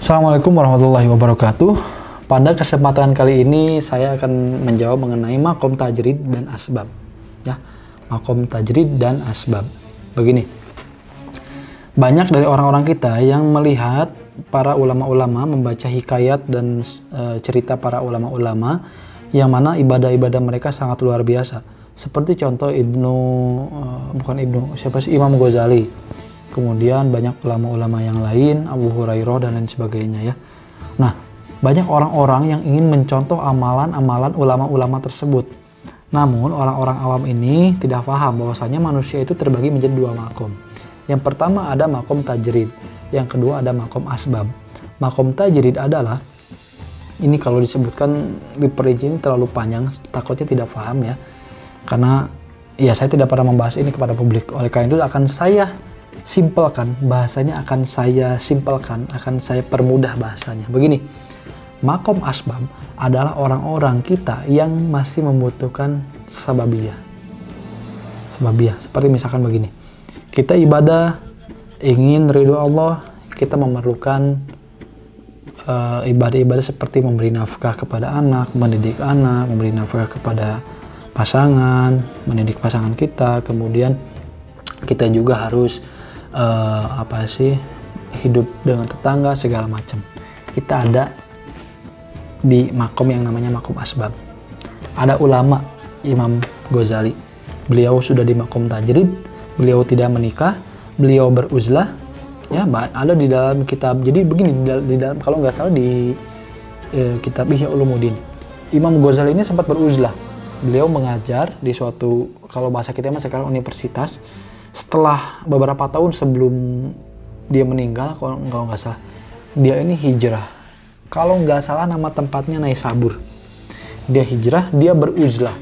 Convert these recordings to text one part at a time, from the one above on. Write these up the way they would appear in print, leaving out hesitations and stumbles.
Assalamualaikum warahmatullahi wabarakatuh. Pada kesempatan kali ini saya akan menjawab mengenai makom tajrid dan asbab. Ya, makom tajrid dan asbab. Begini, banyak dari orang-orang kita yang melihat para ulama-ulama membaca hikayat dan cerita para ulama-ulama yang mana ibadah-ibadah mereka sangat luar biasa. Seperti contoh Imam Ghazali. Kemudian banyak ulama-ulama yang lain, Abu Hurairah dan lain sebagainya ya. Nah, banyak orang-orang yang ingin mencontoh amalan-amalan ulama-ulama tersebut. Namun orang-orang awam ini tidak paham bahwasanya manusia itu terbagi menjadi dua makom. Yang pertama ada makom tajrid, yang kedua ada makom asbab. Makom tajrid adalah, ini kalau disebutkan diperinci ini terlalu panjang, takutnya tidak paham ya. Karena ya saya tidak pernah membahas ini kepada publik. Oleh karena itu akan saya simpelkan bahasanya, akan saya permudah bahasanya. Begini, makom asbab adalah orang-orang kita yang masih membutuhkan sababiyah. Seperti misalkan begini, kita ibadah ingin ridho Allah, kita memerlukan ibadah-ibadah seperti memberi nafkah kepada anak, mendidik anak, memberi nafkah kepada pasangan, mendidik pasangan kita. Kemudian kita juga harus hidup dengan tetangga segala macam. Kita ada di makom yang namanya makom asbab. Ada ulama Imam Ghazali, beliau sudah di makom tajrid, beliau tidak menikah, beliau beruzlah ya, ada di dalam kitab. Jadi begini, di dalam kalau nggak salah di kitab Ihya Ulumuddin, Imam Ghazali ini sempat beruzlah. Beliau mengajar di suatu, kalau bahasa kita mah sekarang universitas. Setelah beberapa tahun sebelum dia meninggal, kalau nggak salah, dia ini hijrah. Kalau nggak salah nama tempatnya Naisabur. Dia hijrah, dia beruzlah.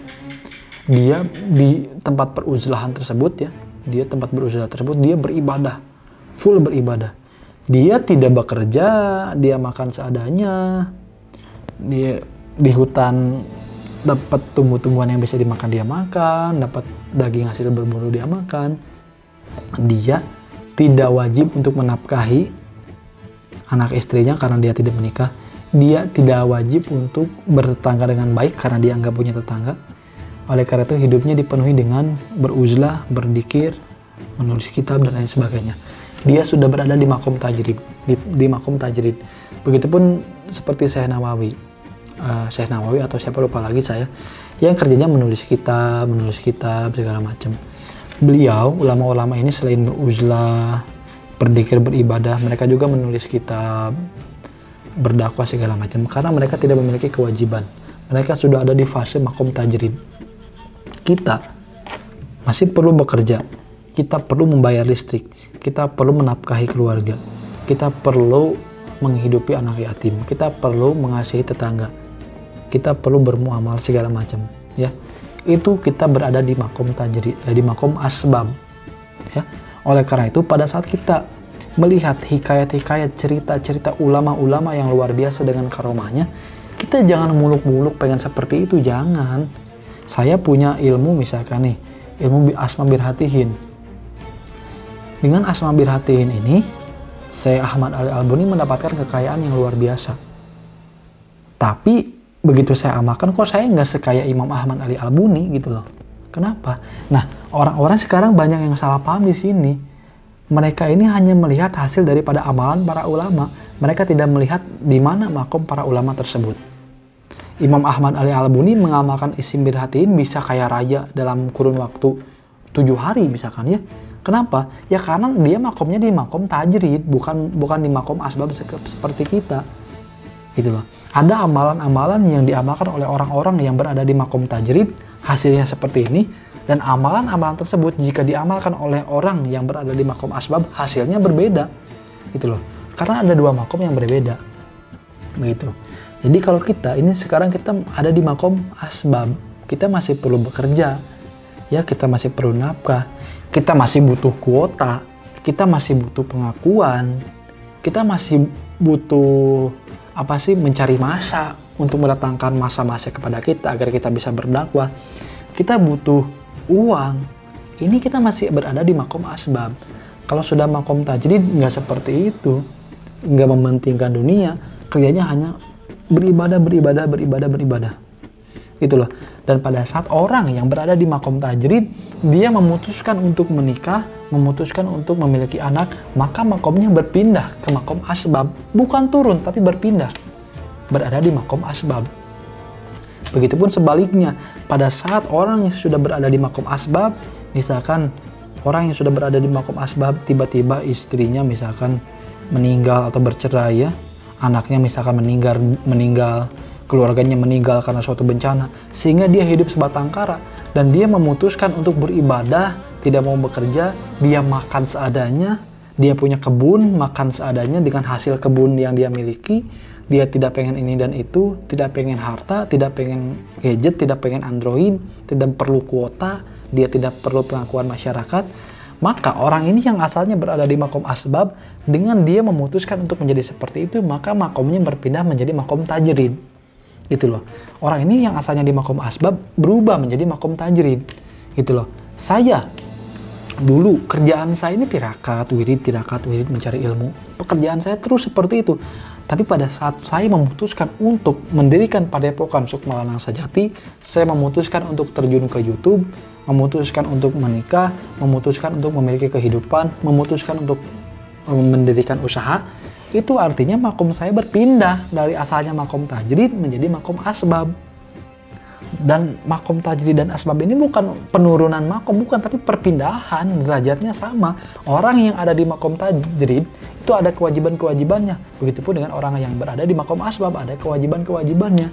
Dia di tempat peruzlahan tersebut ya, dia beribadah, full beribadah. Dia tidak bekerja, dia makan seadanya. Dia di hutan dapat tumbuh-tumbuhan yang bisa dimakan dia makan, dapat daging hasil berburu dia makan. Dia tidak wajib untuk menafkahi anak istrinya karena dia tidak menikah. Dia tidak wajib untuk bertetangga dengan baik karena dia nggak punya tetangga. Oleh karena itu hidupnya dipenuhi dengan beruzlah, berzikir, menulis kitab dan lain sebagainya. Dia sudah berada di makom tajrid, di makom tajrid. Begitupun seperti Syekh Nawawi atau siapa lupa lagi saya, yang kerjanya menulis kitab segala macam. Beliau, ulama-ulama ini selain beruzlah, berzikir, beribadah, mereka juga menulis kitab, berdakwah segala macam, karena mereka tidak memiliki kewajiban. Mereka sudah ada di fase makom tajrid. Kita masih perlu bekerja, kita perlu membayar listrik, kita perlu menafkahi keluarga, kita perlu menghidupi anak yatim, kita perlu mengasihi tetangga, kita perlu bermuamalah segala macam ya. Itu kita berada di makom tajrid, di makom asbab ya. Oleh karena itu pada saat kita melihat hikayat-hikayat, cerita-cerita ulama-ulama yang luar biasa dengan karomahnya, kita jangan muluk-muluk pengen seperti itu, jangan. Saya punya ilmu misalkan nih, ilmu Asma Birhatihin. Dengan Asma Birhatihin ini, Syekh Ahmad Ali Al-Buni mendapatkan kekayaan yang luar biasa. Tapi begitu saya amalkan, kok saya nggak sekaya Imam Ahmad Ali Al-Buni gitu loh. Kenapa? Nah, orang-orang sekarang banyak yang salah paham di sini. Mereka ini hanya melihat hasil daripada amalan para ulama. Mereka tidak melihat di mana makom para ulama tersebut. Imam Ahmad Ali Al-Buni mengamalkan isim birhatiin bisa kaya raya dalam kurun waktu 7 hari misalkan ya. Kenapa? Ya karena dia makomnya di makom tajrid, bukan di makom asbab seperti kita. Gitu loh. Ada amalan-amalan yang diamalkan oleh orang-orang yang berada di makom tajrid, hasilnya seperti ini, dan amalan-amalan tersebut jika diamalkan oleh orang yang berada di makom asbab, hasilnya berbeda. Gitu loh. Karena ada dua makom yang berbeda. Begitu. Jadi kalau kita ini sekarang kita ada di makom asbab, kita masih perlu bekerja. Ya, kita masih perlu nafkah, kita masih butuh kuota, kita masih butuh pengakuan, kita masih butuh mencari masa untuk mendatangkan masa-masa kepada kita agar kita bisa berdakwah. Kita butuh uang. Ini kita masih berada di makom asbab. Kalau sudah makom tajrid nggak seperti itu. nggak mementingkan dunia, kerjanya hanya beribadah, gitu loh. Dan pada saat orang yang berada di makom tajrid, dia memutuskan untuk menikah, memutuskan untuk memiliki anak, maka makomnya berpindah ke makom asbab, bukan turun tapi berpindah, berada di makom asbab. Begitupun sebaliknya, pada saat orang yang sudah berada di makom asbab, misalkan orang yang sudah berada di makom asbab, tiba-tiba istrinya misalkan meninggal atau bercerai ya, anaknya misalkan meninggal, keluarganya meninggal karena suatu bencana, sehingga dia hidup sebatang kara dan dia memutuskan untuk beribadah, tidak mau bekerja, dia makan seadanya, dia punya kebun, makan seadanya dengan hasil kebun yang dia miliki, dia tidak pengen ini dan itu, tidak pengen harta, tidak pengen gadget, tidak pengen Android, tidak perlu kuota, dia tidak perlu pengakuan masyarakat. Maka orang ini yang asalnya berada di makom asbab, dengan dia memutuskan untuk menjadi seperti itu, maka makomnya berpindah menjadi makom tajrid. Gitu loh. Orang ini yang asalnya di makom asbab berubah menjadi makom tajrid. Gitu loh. Saya dulu kerjaan saya ini tirakat, wirid mencari ilmu. Pekerjaan saya terus seperti itu. Tapi pada saat saya memutuskan untuk mendirikan Padepokan Sukma Lanang Sejati, saya memutuskan untuk terjun ke YouTube, memutuskan untuk menikah, memutuskan untuk memiliki kehidupan, memutuskan untuk mendirikan usaha. Itu artinya makom saya berpindah dari asalnya makom tajrid menjadi makom asbab. Dan makom tajrid dan asbab ini bukan penurunan makom, bukan, tapi perpindahan, derajatnya sama. Orang yang ada di makom tajrid itu ada kewajiban-kewajibannya. Begitupun dengan orang yang berada di makom asbab ada kewajiban-kewajibannya.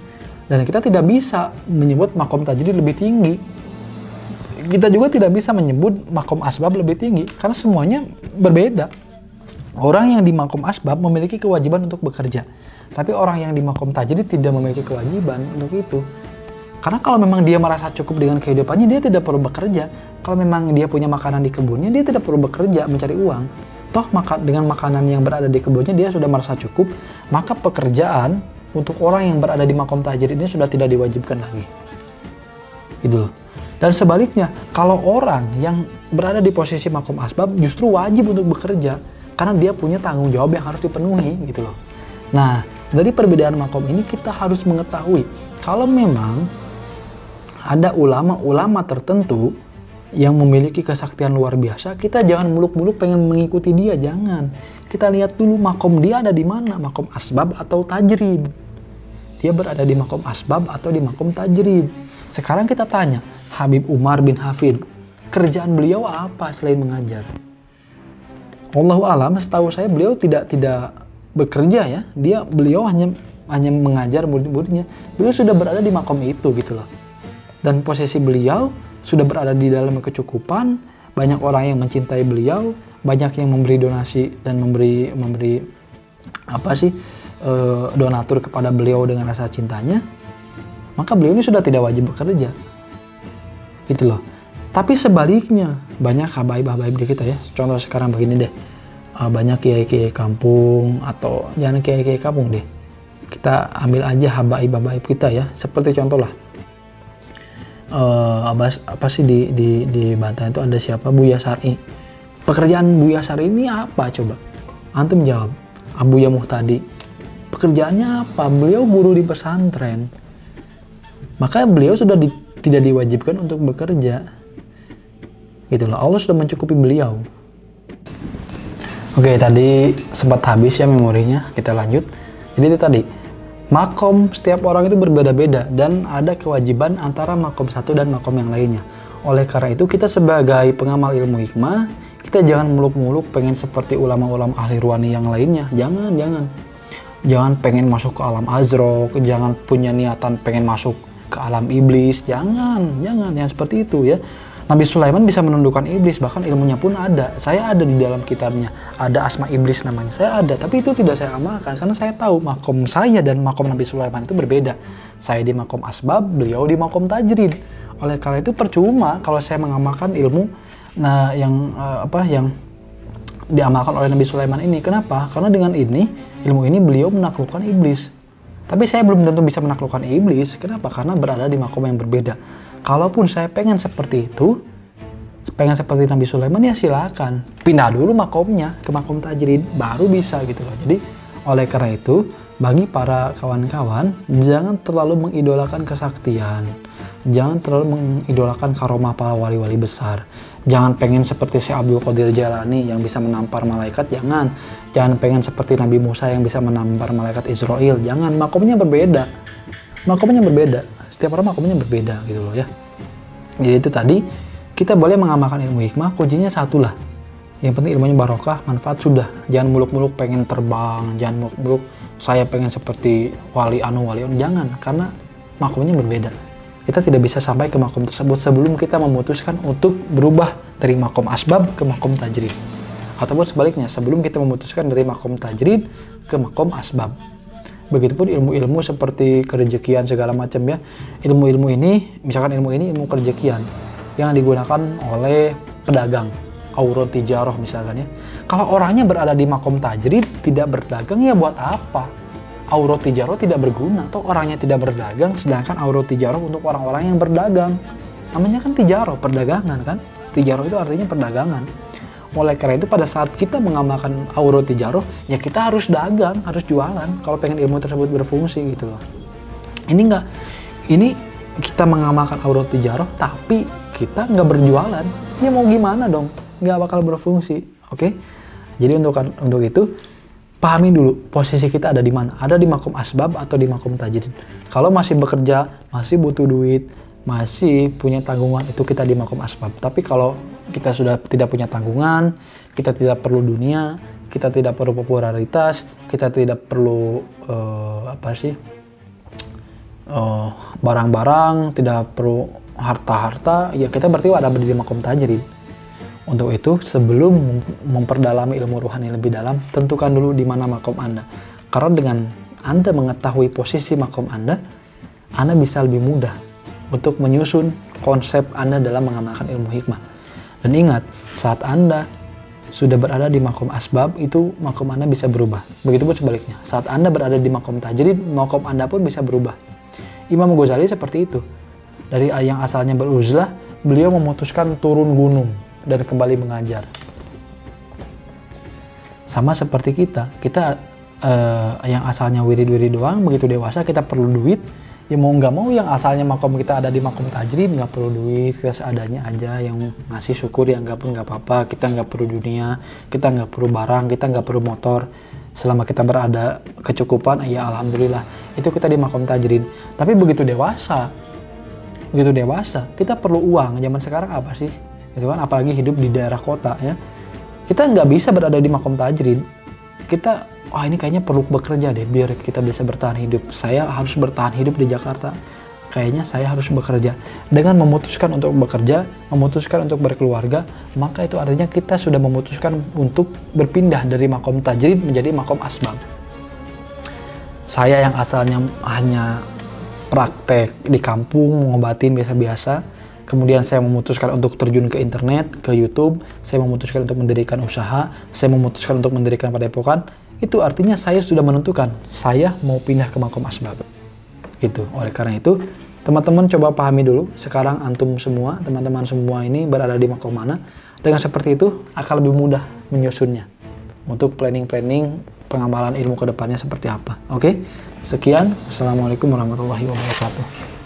Dan kita tidak bisa menyebut makom tajrid lebih tinggi. Kita juga tidak bisa menyebut makom asbab lebih tinggi karena semuanya berbeda. Orang yang di makom asbab memiliki kewajiban untuk bekerja, tapi orang yang di makom tajrid tidak memiliki kewajiban untuk itu. Karena kalau memang dia merasa cukup dengan kehidupannya, dia tidak perlu bekerja. Kalau memang dia punya makanan di kebunnya, dia tidak perlu bekerja mencari uang. Toh dengan makanan yang berada di kebunnya dia sudah merasa cukup, maka pekerjaan untuk orang yang berada di makom tajrid ini sudah tidak diwajibkan lagi. Gitu loh. Dan sebaliknya, kalau orang yang berada di posisi makom asbab justru wajib untuk bekerja, karena dia punya tanggung jawab yang harus dipenuhi gitu loh. Nah, dari perbedaan makom ini kita harus mengetahui kalau memang ada ulama-ulama tertentu yang memiliki kesaktian luar biasa, kita jangan muluk-muluk pengen mengikuti dia, jangan. Kita lihat dulu makom dia ada di mana, makom asbab atau tajrid. Dia berada di makom asbab atau di makom tajrid. Sekarang kita tanya, Habib Umar bin Hafid, kerjaan beliau apa selain mengajar? Allahu alam, setahu saya beliau tidak bekerja ya. Beliau hanya mengajar murid-muridnya. Beliau sudah berada di makom itu gitu loh. Dan posisi beliau sudah berada di dalam kecukupan. Banyak orang yang mencintai beliau, banyak yang memberi donasi dan memberi donatur kepada beliau dengan rasa cintanya. Maka beliau ini sudah tidak wajib bekerja. Gitu loh. Tapi sebaliknya, banyak habaib-habaib di kita ya. Contoh sekarang begini deh. Banyak kiai-kiai kampung, atau jangan kiai-kiai kampung deh. Kita ambil aja habaib-habaib kita ya. Seperti contoh lah. Apa sih di Banten itu ada siapa? Buya Syar'i. Pekerjaan Buya Syar'i ini apa coba? Antum jawab. Abuya Muhtadi. Pekerjaannya apa? Beliau guru di pesantren. Maka beliau sudah tidak diwajibkan untuk bekerja. Gitu loh, Allah sudah mencukupi beliau. Oke, tadi sempat habis ya memorinya, kita lanjut. Jadi itu tadi, makom setiap orang itu berbeda-beda dan ada kewajiban antara makom satu dan makom yang lainnya. Oleh karena itu kita sebagai pengamal ilmu hikmah, kita jangan muluk-muluk pengen seperti ulama-ulama ahli ruwani yang lainnya. Jangan pengen masuk ke alam azraq, jangan punya niatan pengen masuk ke alam iblis, jangan seperti itu ya. Nabi Sulaiman bisa menundukkan iblis, bahkan ilmunya pun ada. Saya ada di dalam kitabnya, ada asma iblis namanya, saya ada, tapi itu tidak saya amalkan karena saya tahu makom saya dan makom Nabi Sulaiman itu berbeda. Saya di makom asbab, beliau di makom tajrid. Oleh karena itu percuma kalau saya mengamalkan ilmu yang diamalkan oleh Nabi Sulaiman ini. Kenapa? Karena dengan ilmu ini beliau menaklukkan iblis. Tapi saya belum tentu bisa menaklukkan iblis. Kenapa? Karena berada di makom yang berbeda. Kalaupun saya pengen seperti itu, pengen seperti Nabi Sulaiman, ya silakan. Pindah dulu makomnya ke makom tajrid, baru bisa gitu loh. Jadi Oleh karena itu, bagi para kawan-kawan, jangan terlalu mengidolakan kesaktian. Jangan terlalu mengidolakan karomah para wali-wali besar. Jangan pengen seperti Syekh Abdul Qadir Jailani yang bisa menampar malaikat, jangan. Jangan pengen seperti Nabi Musa yang bisa menampar malaikat Israel, jangan. Makomnya berbeda. Makomnya berbeda. Setiap orang makomnya berbeda gitu loh ya. Jadi itu tadi, kita boleh mengamalkan ilmu hikmah, kuncinya satu lah. Yang penting ilmunya barokah, manfaat sudah. Jangan muluk-muluk pengen terbang, jangan muluk-muluk saya pengen seperti wali anu, jangan, karena makomnya berbeda. Kita tidak bisa sampai ke makom tersebut sebelum kita memutuskan untuk berubah dari makom asbab ke makom tajrid. Ataupun sebaliknya, sebelum kita memutuskan dari makom tajrid ke makom asbab. Begitupun ilmu-ilmu seperti kerejekian segala macam ya. Ilmu-ilmu ini, misalkan ilmu ini ilmu kerejekian yang digunakan oleh pedagang, aurot tijaroh misalkan ya. Kalau orangnya berada di makom tajrid tidak berdagang ya buat apa? Aurot tijaroh tidak berguna. Atau orangnya tidak berdagang, sedangkan aurot tijaroh untuk orang-orang yang berdagang. Namanya kan tijaroh, perdagangan kan. Tijaroh itu artinya perdagangan. Oleh karena itu pada saat kita mengamalkan aurot tijaroh, ya kita harus dagang, harus jualan kalau pengen ilmu tersebut berfungsi gitu loh. Ini kita mengamalkan aurot tijaroh tapi kita nggak berjualan, ya mau gimana dong? Nggak bakal berfungsi, oke? Jadi untuk itu pahami dulu posisi kita ada di mana, ada di makom asbab atau di makom tajrid. Kalau masih bekerja, masih butuh duit, masih punya tanggungan, itu kita di makom asbab. Tapi kalau kita sudah tidak punya tanggungan, kita tidak perlu dunia, kita tidak perlu popularitas, kita tidak perlu barang-barang, tidak perlu harta-harta, ya kita berarti ada di makom tajrid. Untuk itu, sebelum memperdalami ilmu ruhani lebih dalam, tentukan dulu di mana makom Anda. Karena dengan Anda mengetahui posisi makom Anda bisa lebih mudah untuk menyusun konsep Anda dalam mengamalkan ilmu hikmah. Dan ingat, saat Anda sudah berada di makom asbab, itu makom Anda bisa berubah. Begitupun sebaliknya, saat Anda berada di makom tajrid, makom Anda pun bisa berubah. Imam Ghazali seperti itu. Dari yang asalnya beruzlah, beliau memutuskan turun gunung dan kembali mengajar. Sama seperti kita yang asalnya wirid-wirid doang, begitu dewasa kita perlu duit, ya mau nggak mau yang asalnya makom kita ada di makom tajrid nggak perlu duit, kita seadanya aja, yang ngasih syukur yang nggak pun nggak apa-apa, kita nggak perlu dunia, kita nggak perlu barang, kita nggak perlu motor, selama kita berada kecukupan, ya alhamdulillah, itu kita di makom tajrid. Tapi begitu dewasa kita perlu uang. Zaman sekarang apa sih? Gitu kan, apalagi hidup di daerah kota ya, kita nggak bisa berada di makom tajrid. Kita ini kayaknya perlu bekerja deh biar kita bisa bertahan hidup. Saya harus bertahan hidup di Jakarta, kayaknya saya harus bekerja. Dengan memutuskan untuk bekerja, memutuskan untuk berkeluarga, maka itu artinya kita sudah memutuskan untuk berpindah dari makom tajrid menjadi makom asbab. Saya yang asalnya hanya praktek di kampung, ngobatin biasa-biasa, kemudian saya memutuskan untuk terjun ke internet, ke YouTube, saya memutuskan untuk mendirikan usaha, saya memutuskan untuk mendirikan padepokan. Itu artinya saya sudah menentukan, saya mau pindah ke makom asbab. Gitu. Oleh karena itu, teman-teman coba pahami dulu, sekarang antum semua, teman-teman semua ini berada di makom mana. Dengan seperti itu, akan lebih mudah menyusunnya. Untuk planning-planning pengamalan ilmu ke depannya seperti apa. Oke? Sekian. Assalamualaikum warahmatullahi wabarakatuh.